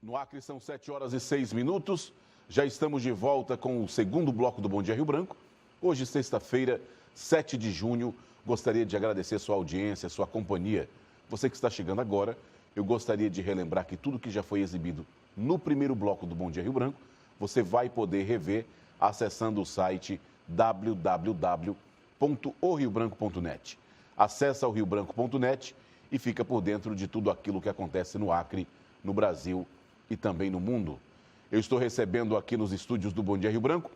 No Acre são 7h06. Já estamos de volta com o segundo bloco do Bom Dia Rio Branco. Hoje, sexta-feira, 7 de junho. Gostaria de agradecer sua audiência, sua companhia. Você que está chegando agora, eu gostaria de relembrar que tudo que já foi exibido no primeiro bloco do Bom Dia Rio Branco, você vai poder rever acessando o site www.oriobranco.net. Acesse o riobranco.net e fica por dentro de tudo aquilo que acontece no Acre, no Brasil e também no mundo. Eu estou recebendo aqui nos estúdios do Bom Dia Rio Branco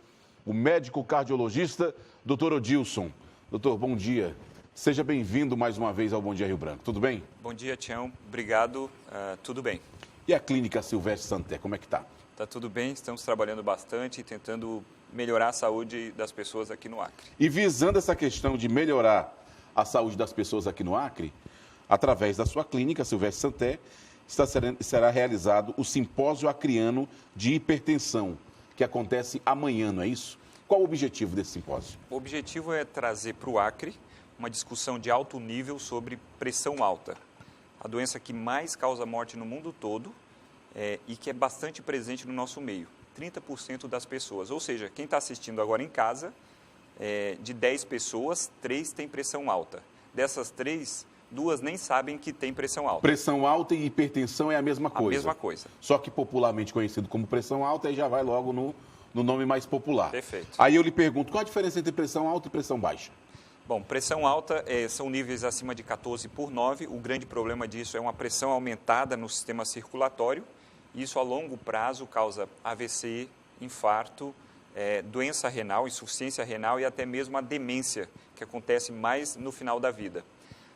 o médico cardiologista, Dr. Odilson. Doutor, bom dia. Seja bem-vindo mais uma vez ao Bom Dia Rio Branco. Tudo bem? Bom dia, Tião. Obrigado. Tudo bem. E a Clínica Silvestre Santé, como é que está? Está tudo bem. Estamos trabalhando bastante e tentando melhorar a saúde das pessoas aqui no Acre. E visando essa questão de melhorar a saúde das pessoas aqui no Acre, através da sua clínica Silvestre Santé, será realizado o Simpósio Acreano de Hipertensão, que acontece amanhã, não é isso? Qual o objetivo desse simpósio? O objetivo é trazer para o Acre uma discussão de alto nível sobre pressão alta, a doença que mais causa morte no mundo todo e que é bastante presente no nosso meio, 30% das pessoas. Ou seja, quem está assistindo agora em casa, de 10 pessoas, 3 têm pressão alta. Dessas 3, 2 nem sabem que tem pressão alta. Pressão alta e hipertensão é a mesma coisa? A mesma coisa. Só que popularmente conhecido como pressão alta, aí já vai logo no nome mais popular. Perfeito. Aí eu lhe pergunto, qual a diferença entre pressão alta e pressão baixa? Bom, pressão alta são níveis acima de 14/9. O grande problema disso é uma pressão aumentada no sistema circulatório. Isso a longo prazo causa AVC, infarto, doença renal, insuficiência renal e até mesmo a demência, que acontece mais no final da vida.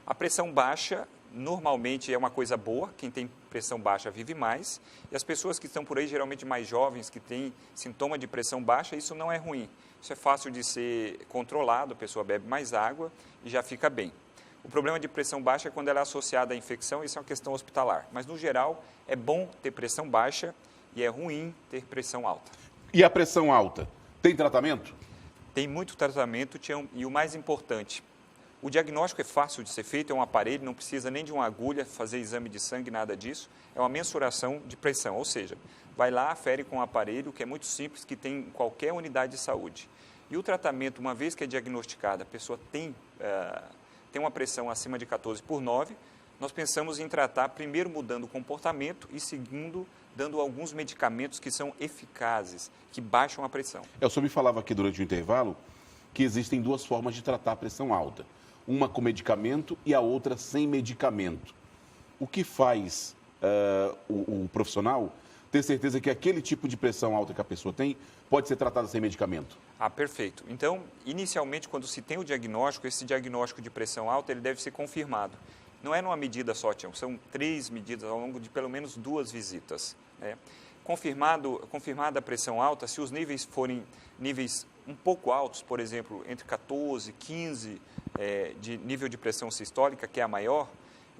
A pressão baixa, normalmente, é uma coisa boa. Quem tem pressão baixa vive mais. E as pessoas que estão por aí, geralmente mais jovens, que têm sintoma de pressão baixa, isso não é ruim. Isso é fácil de ser controlado, a pessoa bebe mais água e já fica bem. O problema de pressão baixa é quando ela é associada à infecção, isso é uma questão hospitalar. Mas, no geral, é bom ter pressão baixa e é ruim ter pressão alta. E a pressão alta? Tem tratamento? Tem muito tratamento, e o mais importante, o diagnóstico é fácil de ser feito, é um aparelho, não precisa nem de uma agulha, fazer exame de sangue, nada disso. É uma mensuração de pressão, ou seja, vai lá, afere com um aparelho, que é muito simples, que tem em qualquer unidade de saúde. E o tratamento, uma vez que é diagnosticada, a pessoa tem uma pressão acima de 14/9, nós pensamos em tratar, primeiro mudando o comportamento e segundo, dando alguns medicamentos que são eficazes, que baixam a pressão. O senhor me falava aqui durante o intervalo que existem 2 formas de tratar a pressão alta. Uma com medicamento e a outra sem medicamento. O que faz o profissional ter certeza que aquele tipo de pressão alta que a pessoa tem pode ser tratada sem medicamento? Perfeito. Então, inicialmente, quando se tem o diagnóstico, esse diagnóstico de pressão alta, ele deve ser confirmado. Não é numa medida só, Tião, são 3 medidas ao longo de pelo menos 2 visitas. Confirmada a pressão alta, se os níveis forem níveis um pouco altos, por exemplo, entre 14 e 15 de nível de pressão sistólica, que é a maior,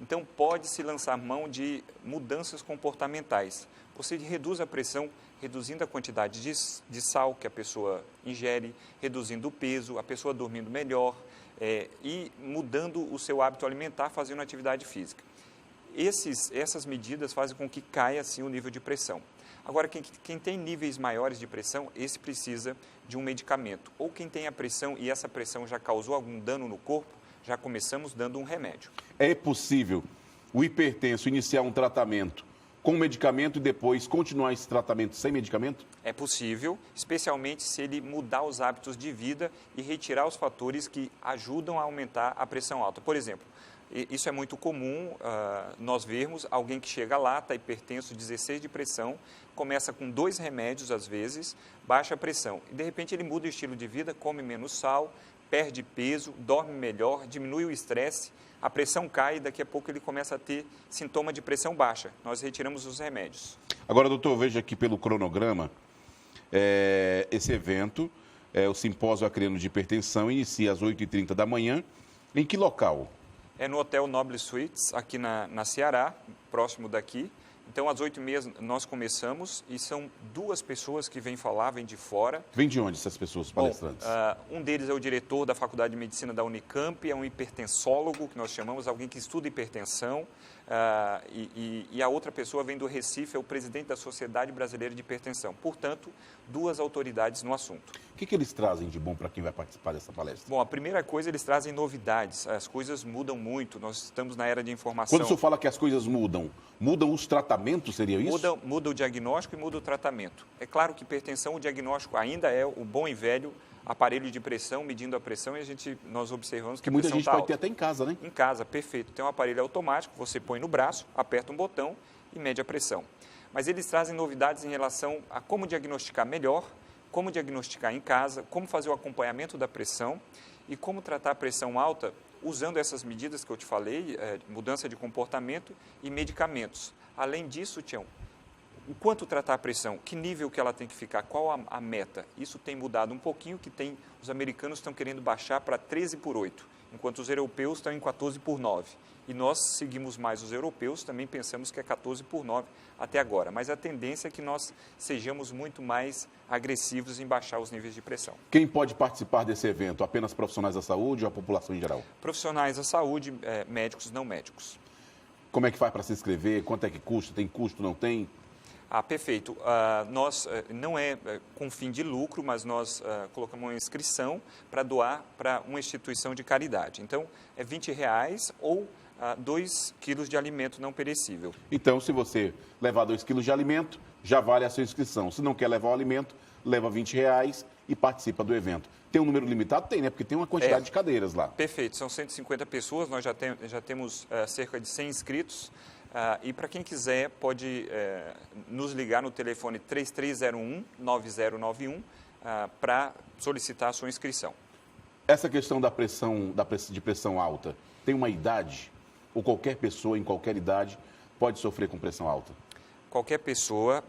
então pode-se lançar mão de mudanças comportamentais. Você reduz a pressão reduzindo a quantidade de sal que a pessoa ingere, reduzindo o peso, a pessoa dormindo melhor e mudando o seu hábito alimentar, fazendo atividade física. Essas medidas fazem com que caia, assim, o nível de pressão. Agora, quem tem níveis maiores de pressão, esse precisa de um medicamento. Ou quem tem a pressão e essa pressão já causou algum dano no corpo, já começamos dando um remédio. É possível o hipertenso iniciar um tratamento com medicamento e depois continuar esse tratamento sem medicamento? É possível, especialmente se ele mudar os hábitos de vida e retirar os fatores que ajudam a aumentar a pressão alta. Por exemplo, isso é muito comum nós vermos alguém que chega lá, está hipertenso, 16 de pressão, começa com 2 remédios às vezes, baixa a pressão. E de repente ele muda o estilo de vida, come menos sal, perde peso, dorme melhor, diminui o estresse, a pressão cai e daqui a pouco ele começa a ter sintoma de pressão baixa. Nós retiramos os remédios. Agora, doutor, veja aqui pelo cronograma, esse evento, o Simpósio Acreano de Hipertensão, inicia às 8h30 da manhã. Em que local? É no Hotel Noble Suites, aqui na Ceará, próximo daqui. Então, às 8h30 nós começamos e são 2 pessoas que vêm falar, vêm de fora. Vem de onde essas pessoas, palestrantes? Bom, um deles é o diretor da Faculdade de Medicina da Unicamp, é um hipertensólogo, que nós chamamos, alguém que estuda hipertensão. E a outra pessoa vem do Recife, é o presidente da Sociedade Brasileira de Hipertensão. Portanto, 2 autoridades no assunto. O que eles trazem de bom para quem vai participar dessa palestra? Bom, a primeira coisa, eles trazem novidades. As coisas mudam muito, nós estamos na era de informação. Quando o senhor fala que as coisas mudam, mudam os tratamentos, seria isso? Muda o diagnóstico e muda o tratamento. É claro que hipertensão, o diagnóstico ainda é o bom e velho aparelho de pressão, medindo a pressão, e nós observamos que a muita pressão gente tá pode alta. ter até em casa, né? Em casa, perfeito. Tem um aparelho automático, você põe no braço, aperta um botão e mede a pressão. Mas eles trazem novidades em relação a como diagnosticar melhor, como diagnosticar em casa, como fazer o acompanhamento da pressão e como tratar a pressão alta usando essas medidas que eu te falei, mudança de comportamento e medicamentos. Além disso, Tião, o quanto tratar a pressão, que nível que ela tem que ficar, qual a meta? Isso tem mudado um pouquinho, os americanos estão querendo baixar para 13/8, enquanto os europeus estão em 14/9. E nós seguimos mais os europeus, também pensamos que é 14/9 até agora. Mas a tendência é que nós sejamos muito mais agressivos em baixar os níveis de pressão. Quem pode participar desse evento? Apenas profissionais da saúde ou a população em geral? Profissionais da saúde, médicos, não médicos. Como é que faz para se inscrever? Quanto é que custa? Tem custo, não tem? Perfeito. Nós, não é com fim de lucro, mas nós colocamos uma inscrição para doar para uma instituição de caridade. Então, é R$20 ou 2 quilos de alimento não perecível. Então, se você levar 2 quilos de alimento, já vale a sua inscrição. Se não quer levar o alimento, leva R$20 e participa do evento. Tem um número limitado? Tem, né? Porque tem uma quantidade de cadeiras lá. Perfeito. São 150 pessoas, nós já temos cerca de 100 inscritos. E para quem quiser, pode nos ligar no telefone 3301-9091 para solicitar a sua inscrição. Essa questão da pressão, de pressão alta, tem uma idade? Ou qualquer pessoa, em qualquer idade, pode sofrer com pressão alta? Qualquer pessoa.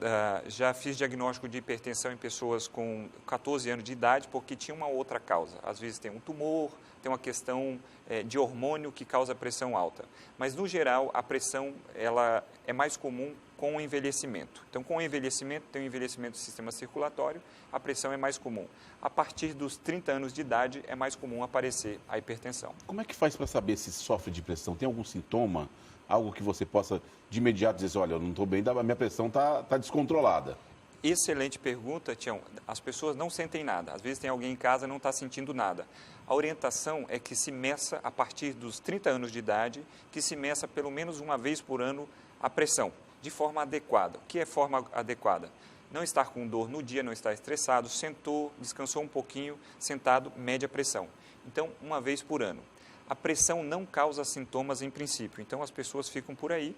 Já fiz diagnóstico de hipertensão em pessoas com 14 anos de idade, porque tinha uma outra causa. Às vezes tem um tumor, tem uma questão de hormônio que causa pressão alta. Mas, no geral, a pressão ela é mais comum com o envelhecimento. Então, com o envelhecimento, tem o envelhecimento do sistema circulatório, a pressão é mais comum. A partir dos 30 anos de idade, é mais comum aparecer a hipertensão. Como é que faz para saber se sofre de pressão? Tem algum sintoma? Algo que você possa, de imediato, dizer, olha, eu não estou bem, a minha pressão está descontrolada? Excelente pergunta, Tião. As pessoas não sentem nada. Às vezes tem alguém em casa e não está sentindo nada. A orientação é que se meça a partir dos 30 anos de idade, que se meça pelo menos uma vez por ano a pressão, de forma adequada. O que é forma adequada? Não estar com dor no dia, não estar estressado, sentou, descansou um pouquinho, sentado, mede a pressão. Então, uma vez por ano. A pressão não causa sintomas em princípio, então as pessoas ficam por aí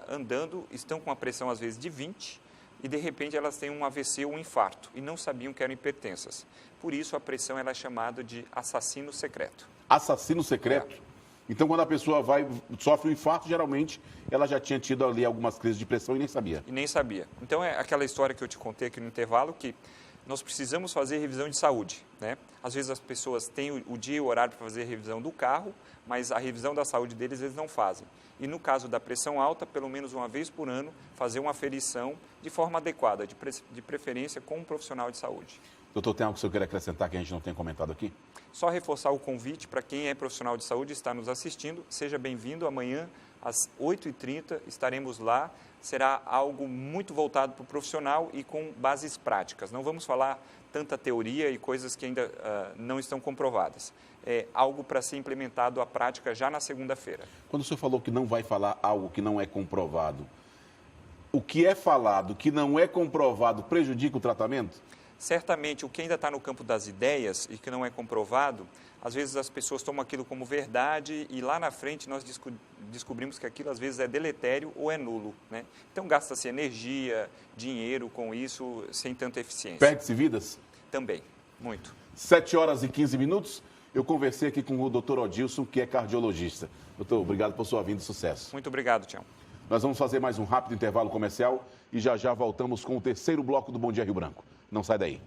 andando, estão com a pressão às vezes de 20 e de repente elas têm um AVC ou um infarto e não sabiam que eram hipertensas. Por isso a pressão ela é chamada de assassino secreto. Assassino secreto? Então quando a pessoa sofre um infarto, geralmente ela já tinha tido ali algumas crises de pressão e nem sabia. E nem sabia. Então é aquela história que eu te contei aqui no intervalo que nós precisamos fazer revisão de saúde, né? Às vezes as pessoas têm o dia e o horário para fazer a revisão do carro, mas a revisão da saúde deles eles não fazem. E no caso da pressão alta, pelo menos uma vez por ano, fazer uma aferição de forma adequada, de preferência com um profissional de saúde. Doutor, tem algo que o senhor quer acrescentar que a gente não tem comentado aqui? Só reforçar o convite para quem é profissional de saúde e está nos assistindo. Seja bem-vindo. Amanhã, às 8h30, estaremos lá. Será algo muito voltado para o profissional e com bases práticas. Não vamos falar tanta teoria e coisas que ainda não estão comprovadas. É algo para ser implementado à prática já na segunda-feira. Quando o senhor falou que não vai falar algo que não é comprovado, o que é falado que não é comprovado prejudica o tratamento? Certamente, o que ainda está no campo das ideias e que não é comprovado, às vezes as pessoas tomam aquilo como verdade e lá na frente nós descobrimos que aquilo às vezes é deletério ou é nulo, né? Então gasta-se energia, dinheiro com isso sem tanta eficiência. Perde-se vidas? Também, muito. 7h15. Eu conversei aqui com o doutor Odilson, que é cardiologista. Doutor, obrigado por sua vinda e sucesso. Muito obrigado, Tião. Nós vamos fazer mais um rápido intervalo comercial e já voltamos com o terceiro bloco do Bom Dia Rio Branco. Não sai daí.